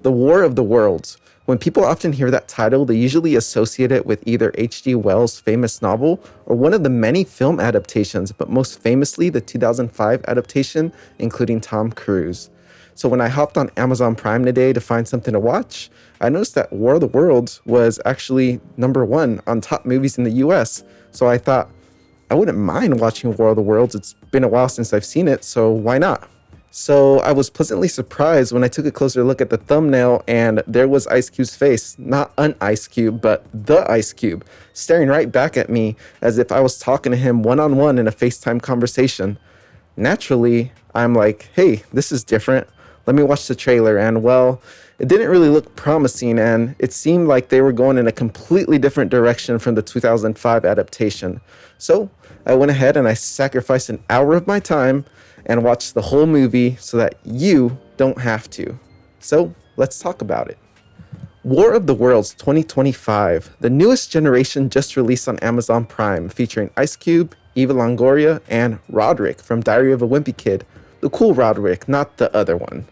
The War of the Worlds. When people often hear that title, they usually associate it with either H.G. Wells' famous novel or one of the many film adaptations, but most famously the 2005 adaptation, including Tom Cruise. So when I hopped on Amazon Prime today to find something to watch, I noticed that War of the Worlds was actually number 1 on top movies in the US. So I thought, I wouldn't mind watching War of the Worlds. It's been a while since I've seen it, so why not? So I was pleasantly surprised when I took a closer look at the thumbnail and there was Ice Cube's face, not an Ice Cube, but the Ice Cube, staring right back at me as if I was talking to him one-on-one in a FaceTime conversation. Naturally, I'm like, hey, this is different. Let me watch the trailer. And well, it didn't really look promising and it seemed like they were going in a completely different direction from the 2005 adaptation. So I went ahead and I sacrificed an hour of my time and watch the whole movie so that you don't have to. So let's talk about it. War of the Worlds 2025, the newest generation, just released on Amazon Prime, featuring Ice Cube, Eva Longoria, and Roderick from Diary of a Wimpy Kid. The cool Roderick, not the other one.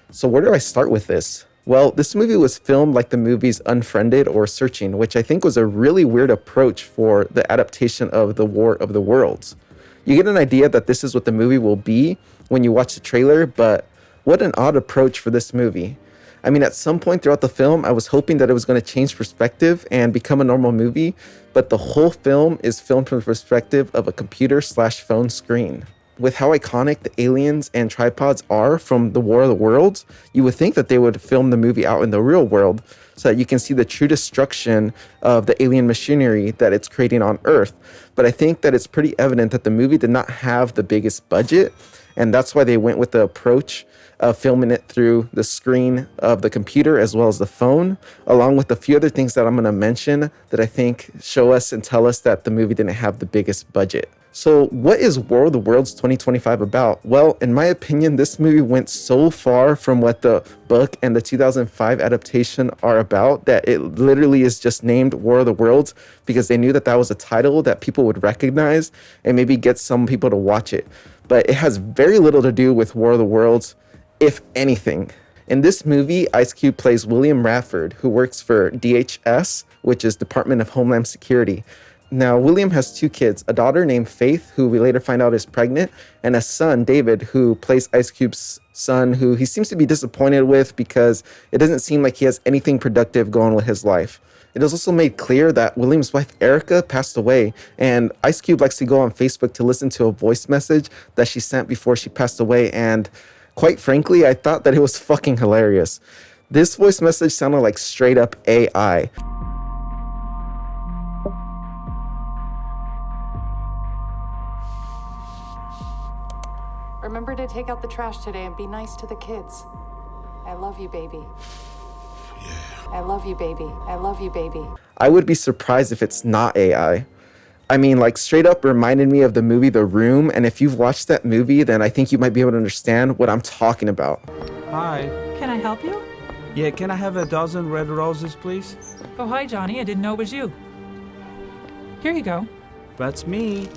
So where do I start with this? Well, this movie was filmed like the movies Unfriended or Searching, which I think was a really weird approach for the adaptation of the War of the Worlds. You get an idea that this is what the movie will be when you watch the trailer, but what an odd approach for this movie. I mean, at some point throughout the film, I was hoping that it was going to change perspective and become a normal movie, but the whole film is filmed from the perspective of a computer/phone screen. With how iconic the aliens and tripods are from the War of the Worlds, you would think that they would film the movie out in the real world so that you can see the true destruction of the alien machinery that it's creating on Earth. But I think that it's pretty evident that the movie did not have the biggest budget, and that's why they went with the approach of filming it through the screen of the computer as well as the phone, along with a few other things that I'm going to mention that I think show us and tell us that the movie didn't have the biggest budget. So what is War of the Worlds 2025 about? Well, in my opinion, this movie went so far from what the book and the 2005 adaptation are about that it literally is just named War of the Worlds because they knew that that was a title that people would recognize and maybe get some people to watch it. But it has very little to do with War of the Worlds, if anything. In this movie, Ice Cube plays William Radford, who works for DHS, which is Department of Homeland Security. Now, William has 2 kids, a daughter named Faith, who we later find out is pregnant, and a son, David, who plays Ice Cube's son, who he seems to be disappointed with because it doesn't seem like he has anything productive going with his life. It is also made clear that William's wife, Erica, passed away, and Ice Cube likes to go on Facebook to listen to a voice message that she sent before she passed away, and quite frankly, I thought that it was fucking hilarious. This voice message sounded like straight up AI. Remember to take out the trash today and be nice to the kids. I love you, baby. Yeah. I love you, baby. I love you, baby. I would be surprised if it's not AI. I mean, like, straight up reminded me of the movie The Room, and if you've watched that movie, then I think you might be able to understand what I'm talking about. Hi. Can I help you? Yeah, can I have a dozen red roses, please? Oh, hi, Johnny. I didn't know it was you. Here you go. That's me.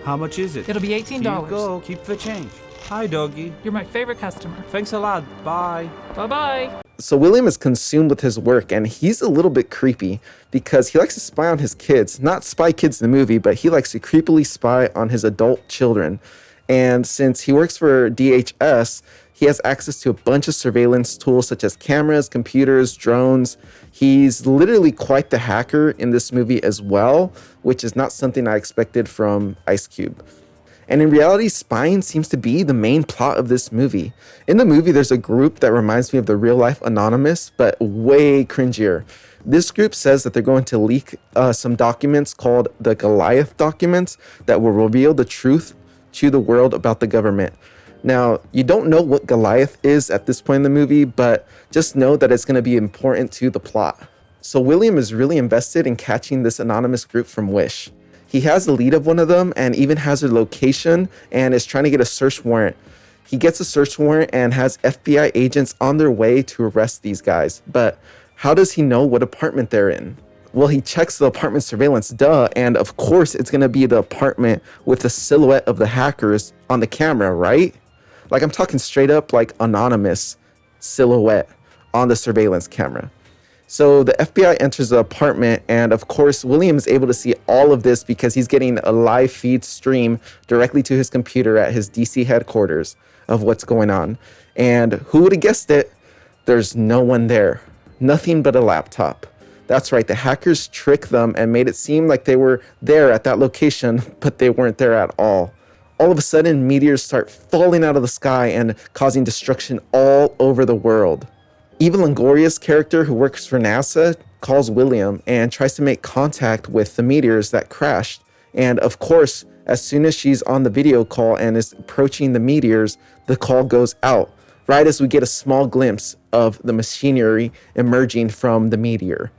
How much is it? It'll be $18. Here you go. Keep the change. Hi, doggy. You're my favorite customer. Thanks a lot. Bye. Bye-bye. So William is consumed with his work, and he's a little bit creepy because he likes to spy on his kids. Not Spy Kids the movie, but he likes to creepily spy on his adult children. And since he works for DHS, he has access to a bunch of surveillance tools such as cameras, computers, drones. He's literally quite the hacker in this movie as well, which is not something I expected from Ice Cube. And in reality, spying seems to be the main plot of this movie. In the movie, there's a group that reminds me of the real life Anonymous, but way cringier. This group says that they're going to leak some documents called the Goliath documents that will reveal the truth to the world about the government. Now, you don't know what Goliath is at this point in the movie, but just know that it's going to be important to the plot. So William is really invested in catching this anonymous group from Wish. He has the lead of one of them and even has their location and is trying to get a search warrant. He gets a search warrant and has FBI agents on their way to arrest these guys. But how does he know what apartment they're in? Well, he checks the apartment surveillance, and of course it's going to be the apartment with the silhouette of the hackers on the camera, right? Like, I'm talking straight up like Anonymous silhouette on the surveillance camera. So the FBI enters the apartment, and of course, William is able to see all of this because he's getting a live feed stream directly to his computer at his DC headquarters of what's going on. And who would have guessed it? There's no one there. Nothing but a laptop. That's right, the hackers tricked them and made it seem like they were there at that location, but they weren't there at all. All of a sudden, meteors start falling out of the sky and causing destruction all over the world. Eva Longoria's character, who works for NASA, calls William and tries to make contact with the meteors that crashed. And of course, as soon as she's on the video call and is approaching the meteors, the call goes out, right as we get a small glimpse of the machinery emerging from the meteor.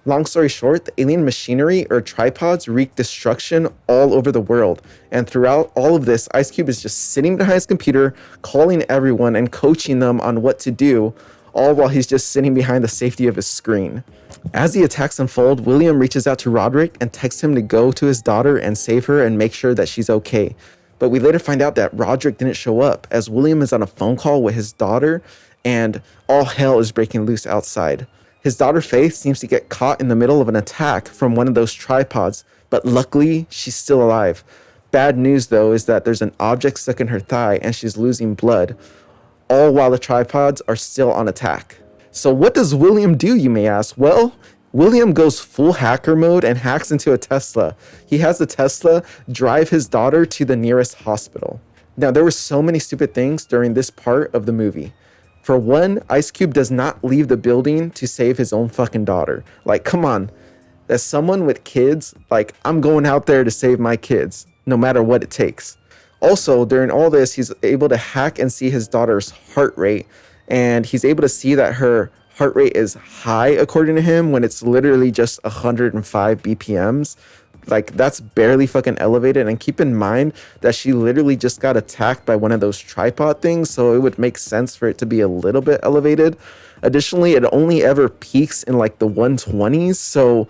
Long story short, the alien machinery or tripods wreak destruction all over the world. And throughout all of this, Ice Cube is just sitting behind his computer, calling everyone and coaching them on what to do, all while he's just sitting behind the safety of his screen. As the attacks unfold, William reaches out to Roderick and texts him to go to his daughter and save her and make sure that she's okay. But we later find out that Roderick didn't show up, as William is on a phone call with his daughter and all hell is breaking loose outside. His daughter Faith seems to get caught in the middle of an attack from one of those tripods, but luckily she's still alive. Bad news though is that there's an object stuck in her thigh and she's losing blood, all while the tripods are still on attack. So what does William do, you may ask? Well, William goes full hacker mode and hacks into a Tesla. He has the Tesla drive his daughter to the nearest hospital. Now, there were so many stupid things during this part of the movie. For one, Ice Cube does not leave the building to save his own fucking daughter. Like, come on. As someone with kids, like, I'm going out there to save my kids, no matter what it takes. Also, during all this, he's able to hack and see his daughter's heart rate, and he's able to see that her heart rate is high, according to him, when it's literally just 105 BPMs. Like, that's barely fucking elevated. And keep in mind that she literally just got attacked by one of those tripod things, so it would make sense for it to be a little bit elevated. Additionally, it only ever peaks in like the 120s, so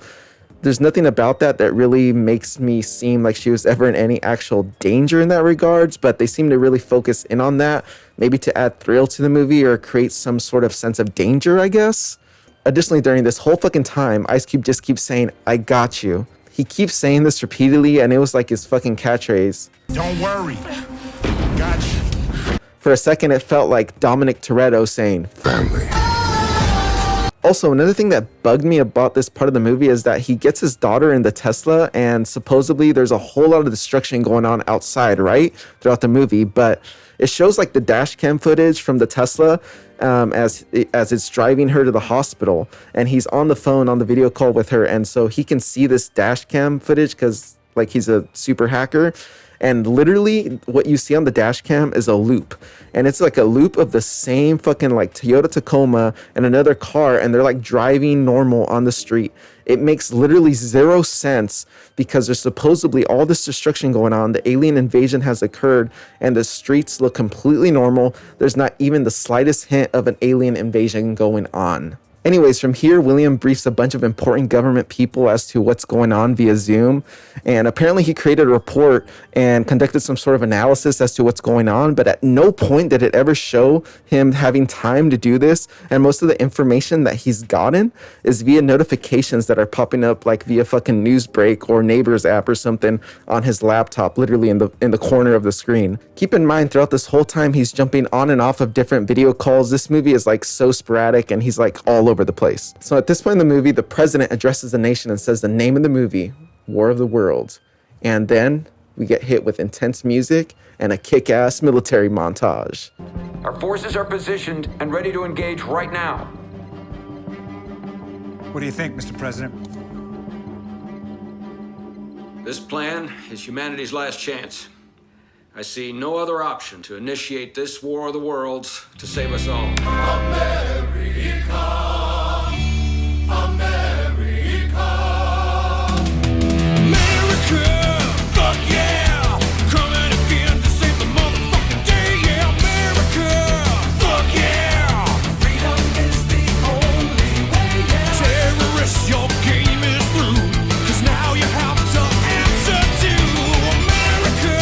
there's nothing about that that really makes me seem like she was ever in any actual danger in that regards, but they seem to really focus in on that, maybe to add thrill to the movie or create some sort of sense of danger, I guess. Additionally, during this whole fucking time, Ice Cube just keeps saying, "I got you." He keeps saying this repeatedly, and it was like his fucking catchphrase. Don't worry. Got you. For a second, it felt like Dominic Toretto saying, "Family." Also, another thing that bugged me about this part of the movie is that he gets his daughter in the Tesla, and supposedly there's a whole lot of destruction going on outside, right? Throughout the movie, but it shows like the dash cam footage from the Tesla as it's driving her to the hospital, and he's on the phone on the video call with her, and so he can see this dash cam footage because like he's a super hacker. And literally what you see on the dash cam is a loop. And it's like a loop of the same fucking like Toyota Tacoma and another car, and they're like driving normal on the street. It makes literally zero sense because there's supposedly all this destruction going on. The alien invasion has occurred and the streets look completely normal. There's not even the slightest hint of an alien invasion going on. Anyways, from here, William briefs a bunch of important government people as to what's going on via Zoom. And apparently he created a report and conducted some sort of analysis as to what's going on. But at no point did it ever show him having time to do this. And most of the information that he's gotten is via notifications that are popping up like via fucking Newsbreak or Neighbors app or something on his laptop, literally in the corner of the screen. Keep in mind, throughout this whole time, he's jumping on and off of different video calls. This movie is like so sporadic and he's like all over the place. So at this point in the movie, the president addresses the nation and says the name of the movie, War of the Worlds. And then we get hit with intense music and a kick-ass military montage. Our forces are positioned and ready to engage right now. What do you think, Mr. President? This plan is humanity's last chance. I see no other option to initiate this War of the Worlds to save us all. America, America, America, fuck yeah, coming again to save the motherfucking day, yeah, America, fuck yeah, freedom is the only way, yeah, terrorists, your game is through, 'cause now you have to answer to America,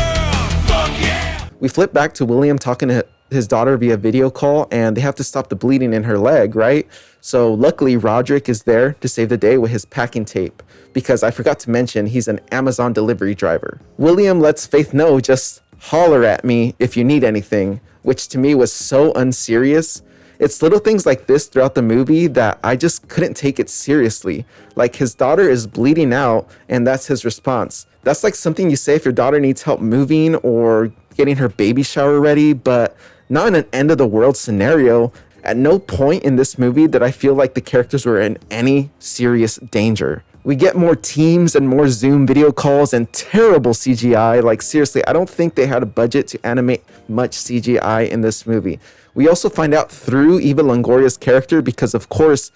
fuck yeah. We flip back to William talking to his daughter via video call, and they have to stop the bleeding in her leg, right? So luckily, Roderick is there to save the day with his packing tape, because I forgot to mention he's an Amazon delivery driver. William lets Faith know, just holler at me if you need anything, which to me was so unserious. It's little things like this throughout the movie that I just couldn't take it seriously. Like, his daughter is bleeding out, and that's his response. That's like something you say if your daughter needs help moving or getting her baby shower ready, but not in an end of the world scenario. At no point in this movie did I feel like the characters were in any serious danger. We get more teams and more Zoom video calls and terrible CGI. Like, seriously, I don't think they had a budget to animate much CGI in this movie. We also find out through Eva Longoria's character, because of course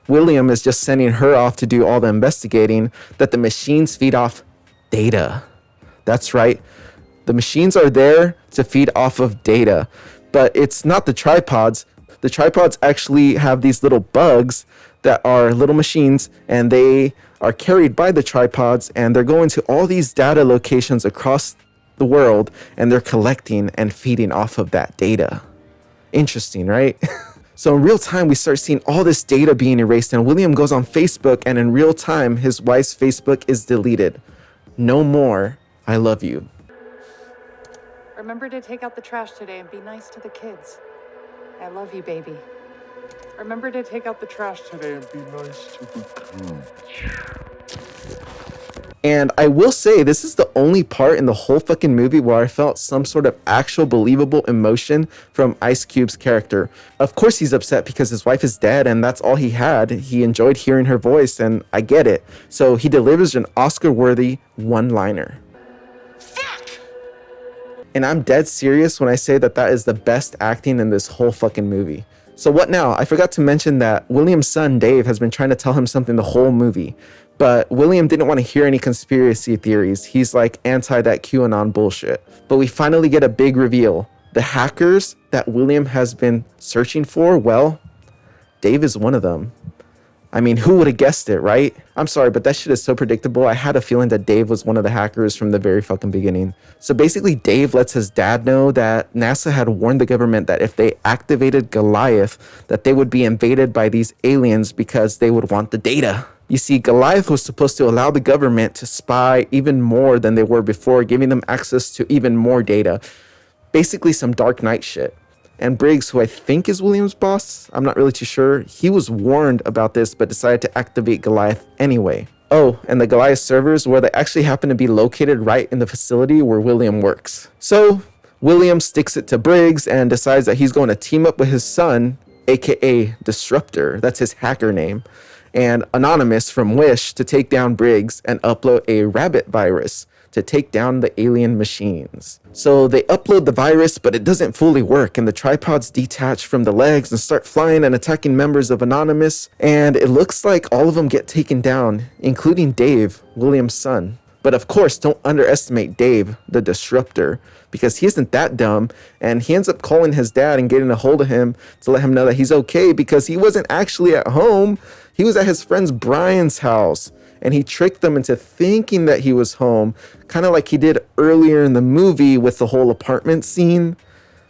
William is just sending her off to do all the investigating, that the machines feed off data. That's right. The machines are there to feed off of data, but it's not the tripods. The tripods actually have these little bugs that are little machines, and they are carried by the tripods, and they're going to all these data locations across the world, and they're collecting and feeding off of that data. Interesting, right? So in real time, we start seeing all this data being erased, and William goes on Facebook, and in real time, his wife's Facebook is deleted. No more, I love you. Remember to take out the trash today and be nice to the kids. I love you, baby. Remember to take out the trash today and be nice to the kids. And I will say, this is the only part in the whole fucking movie where I felt some sort of actual believable emotion from Ice Cube's character. Of course he's upset because his wife is dead and that's all he had. He enjoyed hearing her voice, and I get it. So he delivers an Oscar-worthy one-liner. And I'm dead serious when I say that that is the best acting in this whole fucking movie. So what now? I forgot to mention that William's son, Dave, has been trying to tell him something the whole movie. But William didn't want to hear any conspiracy theories. He's like anti that QAnon bullshit. But we finally get a big reveal. The hackers that William has been searching for, well, Dave is one of them. I mean, who would have guessed it, right? I'm sorry, but that shit is so predictable. I had a feeling that Dave was one of the hackers from the very fucking beginning. So basically, Dave lets his dad know that NASA had warned the government that if they activated Goliath, that they would be invaded by these aliens because they would want the data. You see, Goliath was supposed to allow the government to spy even more than they were before, giving them access to even more data. Basically, some Dark Knight shit. And Briggs, who I think is William's boss, I'm not really too sure, he was warned about this but decided to activate Goliath anyway. Oh, and the Goliath servers, well, they actually happen to be located right in the facility where William works. So William sticks it to Briggs and decides that he's going to team up with his son, aka Disruptor, that's his hacker name, and Anonymous from Wish to take down Briggs and upload a rabbit virus to take down the alien machines. So they upload the virus, but it doesn't fully work, and the tripods detach from the legs and start flying and attacking members of Anonymous, and it looks like all of them get taken down, including Dave, William's son. But of course, don't underestimate Dave, the Disruptor, because he isn't that dumb, and he ends up calling his dad and getting a hold of him to let him know that he's okay because he wasn't actually at home. He was at his friend's Brian's house. And he tricked them into thinking that he was home, kind of like he did earlier in the movie with the whole apartment scene,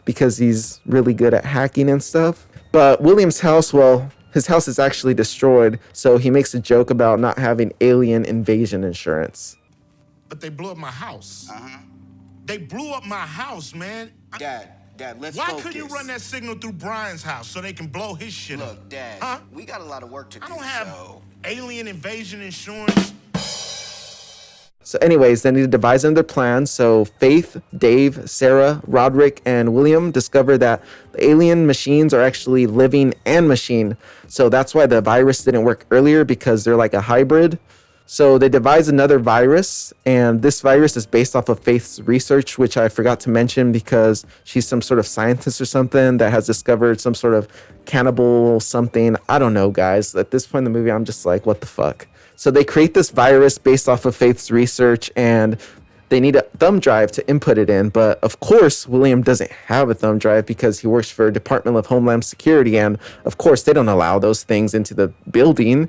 because he's really good at hacking and stuff. But William's house, well, his house is actually destroyed, so he makes a joke about not having alien invasion insurance. But they blew up my house. They blew up my house, man. Dad, let's Why focus. couldn't you run that signal through Brian's house so they can blow his shit up? Look, Dad, Huh? we got a lot of work to do. I don't have so. alien invasion insurance. So anyways, they need to devise another plan. So Faith, Dave, Sarah, Roderick, and William discover that the alien machines are actually living and machine. So that's why the virus didn't work earlier, because they're like a hybrid. So they devise another virus, and this virus is based off of Faith's research, which I forgot to mention because she's some sort of scientist or something that has discovered some sort of cannibal something. I don't know, guys. At this point in the movie, I'm just like, what the fuck? So they create this virus based off of Faith's research, and they need a thumb drive to input it in. But of course, William doesn't have a thumb drive because he works for Department of Homeland Security, and of course, they don't allow those things into the building.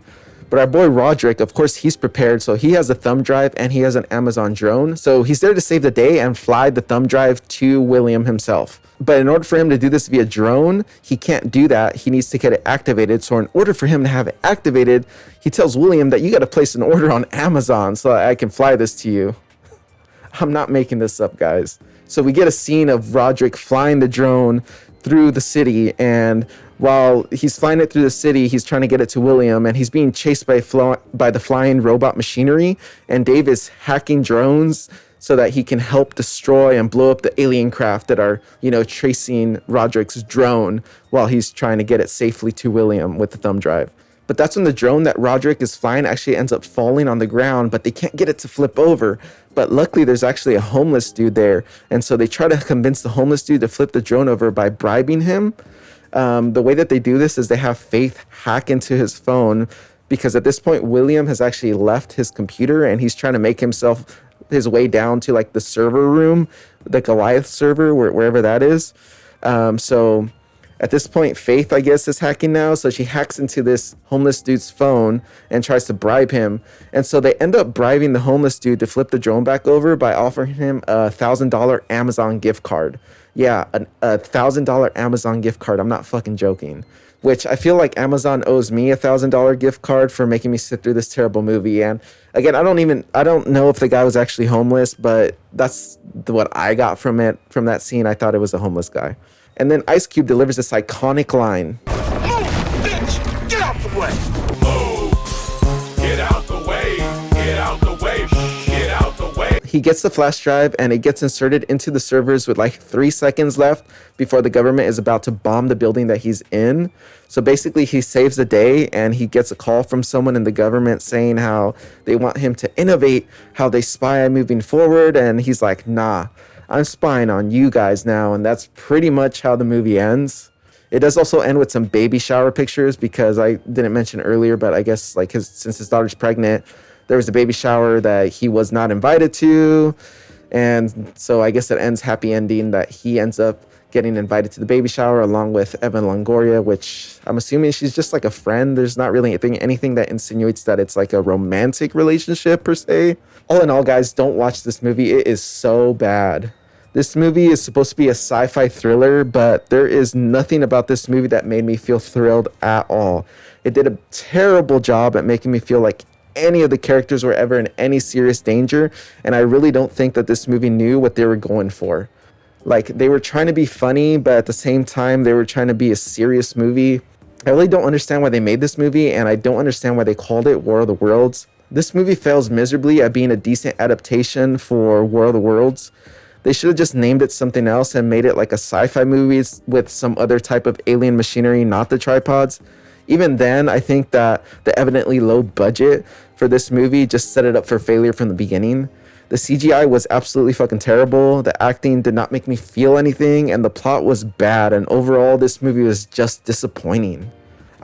But our boy Roderick, of course, he's prepared. So he has a thumb drive and he has an Amazon drone. So he's there to save the day and fly the thumb drive to William himself. But in order for him to do this via drone, he can't do that. He needs to get it activated. So in order for him to have it activated, he tells William that you got to place an order on Amazon so that I can fly this to you. I'm not making this up, guys. So we get a scene of Roderick flying the drone through the city, and while he's flying it through the city, he's trying to get it to William, and he's being chased by the flying robot machinery, and Dave is hacking drones so that he can help destroy and blow up the alien craft that are, tracing Roderick's drone while he's trying to get it safely to William with the thumb drive. But that's when the drone that Roderick is flying actually ends up falling on the ground, but they can't get it to flip over. But luckily, there's actually a homeless dude there. And so they try to convince the homeless dude to flip the drone over by bribing him. The way that they do this is they have Faith hack into his phone, because at this point, William has actually left his computer and he's trying to make his way down to like the server room, the Goliath server, wherever that is. So at this point, Faith, I guess, is hacking now. So she hacks into this homeless dude's phone and tries to bribe him. And so they end up bribing the homeless dude to flip the drone back over by offering him a $1,000 Amazon gift card. Yeah, a $1,000 Amazon gift card. I'm not fucking joking. Which I feel like Amazon owes me a $1,000 gift card for making me sit through this terrible movie. And again, I don't know if the guy was actually homeless, but that's what I got from that scene. I thought it was a homeless guy. And then Ice Cube delivers this iconic line. Move, bitch! Get out the way! Move! Get out the way! Get out the way! Get out the way! He gets the flash drive and it gets inserted into the servers with like 3 seconds left before the government is about to bomb the building that he's in. So basically he saves the day, and he gets a call from someone in the government saying how they want him to innovate how they spy moving forward. And he's like, nah, I'm spying on you guys now. And that's pretty much how the movie ends. It does also end with some baby shower pictures, because I didn't mention earlier, but I guess like since his daughter's pregnant, there was a baby shower that he was not invited to. And so I guess it ends happy ending that he ends up getting invited to the baby shower along with Evan Longoria, which I'm assuming she's just like a friend. There's not really anything that insinuates that it's like a romantic relationship per se. All in all, guys, don't watch this movie. It is so bad. This movie is supposed to be a sci-fi thriller, but there is nothing about this movie that made me feel thrilled at all. It did a terrible job at making me feel like any of the characters were ever in any serious danger, and I really don't think that this movie knew what they were going for. Like, they were trying to be funny, but at the same time, they were trying to be a serious movie. I really don't understand why they made this movie, and I don't understand why they called it War of the Worlds. This movie fails miserably at being a decent adaptation for War of the Worlds. They should have just named it something else and made it like a sci-fi movie with some other type of alien machinery, not the tripods. Even then, I think that the evidently low budget for this movie just set it up for failure from the beginning. The CGI was absolutely fucking terrible. The acting did not make me feel anything, and the plot was bad. And overall, this movie was just disappointing.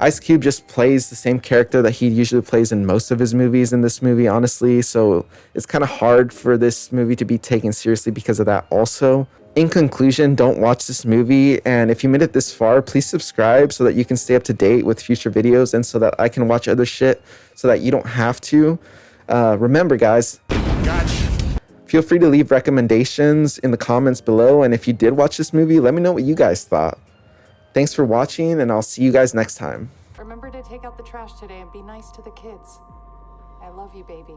Ice Cube just plays the same character that he usually plays in most of his movies in this movie, honestly. So it's kind of hard for this movie to be taken seriously because of that also. In conclusion, don't watch this movie. And if you made it this far, please subscribe so that you can stay up to date with future videos and so that I can watch other shit so that you don't have to. Remember, guys, Gotcha. feel free to leave recommendations in the comments below. And if you did watch this movie, let me know what you guys thought. Thanks for watching, and I'll see you guys next time. Remember to take out the trash today and be nice to the kids. I love you, baby.